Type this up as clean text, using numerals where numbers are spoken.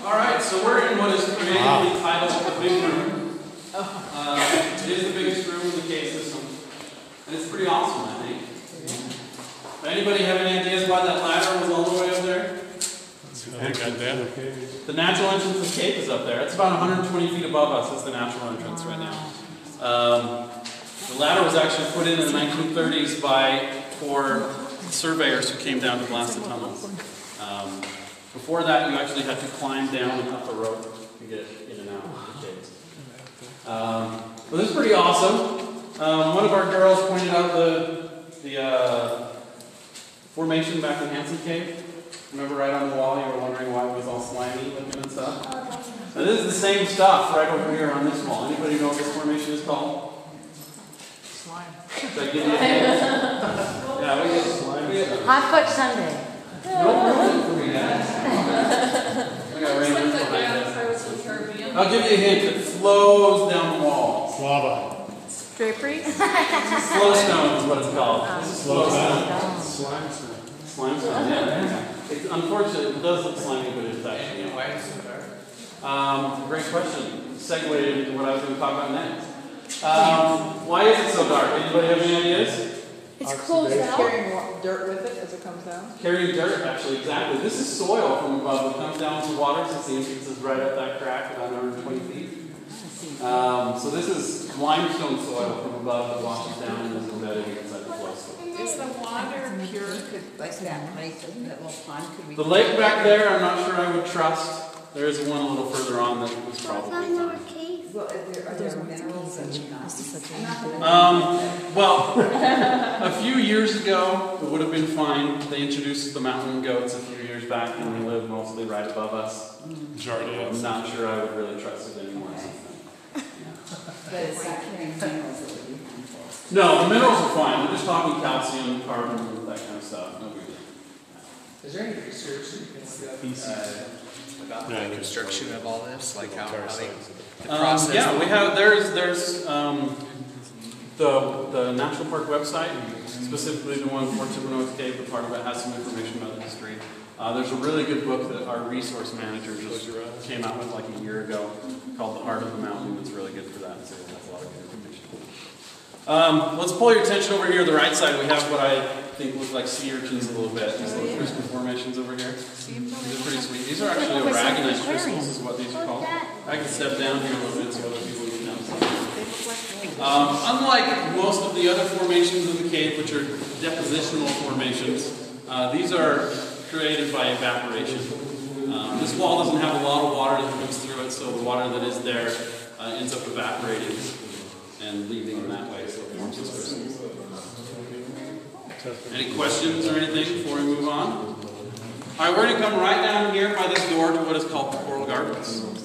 Alright, so we're in what is creatively titled the Big Room. It is the biggest room in the cave system. And it's pretty awesome, I think. Anybody have any ideas why that ladder was all the way up there? The natural entrance of the cave is up there. It's about 120 feet above us is the natural entrance right now. The ladder was actually put in the 1930s by 4 surveyors who came down to blast the tunnels. Before that, you actually had to climb down and up the rope to get in and out of the caves. Well, this is pretty awesome. One of our girls pointed out the formation back in Hansen Cave. Remember right on the wall, you were wondering why it was all slimy looking and stuff? Now this is the same stuff right over here on this wall. Anybody know what this formation is called? Slime. Should I give you a hint? Yeah, we get slime. Hot Fudge Sundae. No room for me, guys. I got rangers behind us. I'll give you a hint. It flows down the wall. Lava. Drapery? Flowstone is what it's called. This is flowstone. Slime stone. Slime stone, yeah. It's unfortunate, it does look slimy, but it's actually Why is it so dark? great question. Segued into what I was going to talk about next. Why is it so dark? Anybody have any ideas? It's closed out. Carrying dirt with it as it comes down? Carrying dirt, actually, exactly. This is soil from above that comes down to the water since the entrance is right up that crack about 120 feet. So this is limestone soil from above that washes down and is embedded inside the flowstone. Is the water pure? Like that lake, that little pond? Could we? The lake back there, I'm not sure I would trust. There is one a little further on that was probably fine. Well, are there minerals and well, a few years ago, it would have been fine. They introduced the mountain goats a few years back, and they live mostly right above us. I'm not sure I would really trust it anymore. But it's not carrying minerals that would be harmful. No, the minerals are fine. We're just talking calcium, carbon, that kind of stuff. No big deal. Is there any research that you can look up about the construction of all this? Like how they, the process? Yeah, we have, there's the National Park website, specifically the one for Timpanogos Cave, the part of it has some information about the history. There's a really good book that our resource manager just came out with like a year ago called The Heart of the Mountain. It's really good for that, so that's a lot of good information. Let's pull your attention over here to the right side. We have what I think look like sea urchins a little bit. These little crystal formations over here. These are pretty sweet. These are actually aragonite crystals is what these are called. I can step down here a little bit so other people can down. Unlike most of the other formations in the cave, which are depositional formations, these are created by evaporation. This wall doesn't have a lot of water that comes through it, so the water that is there ends up evaporating and leaving in that way, so it forms this crystals. Any questions or anything before we move on? All right, we're going to come right down here by this door to what is called the coral gardens.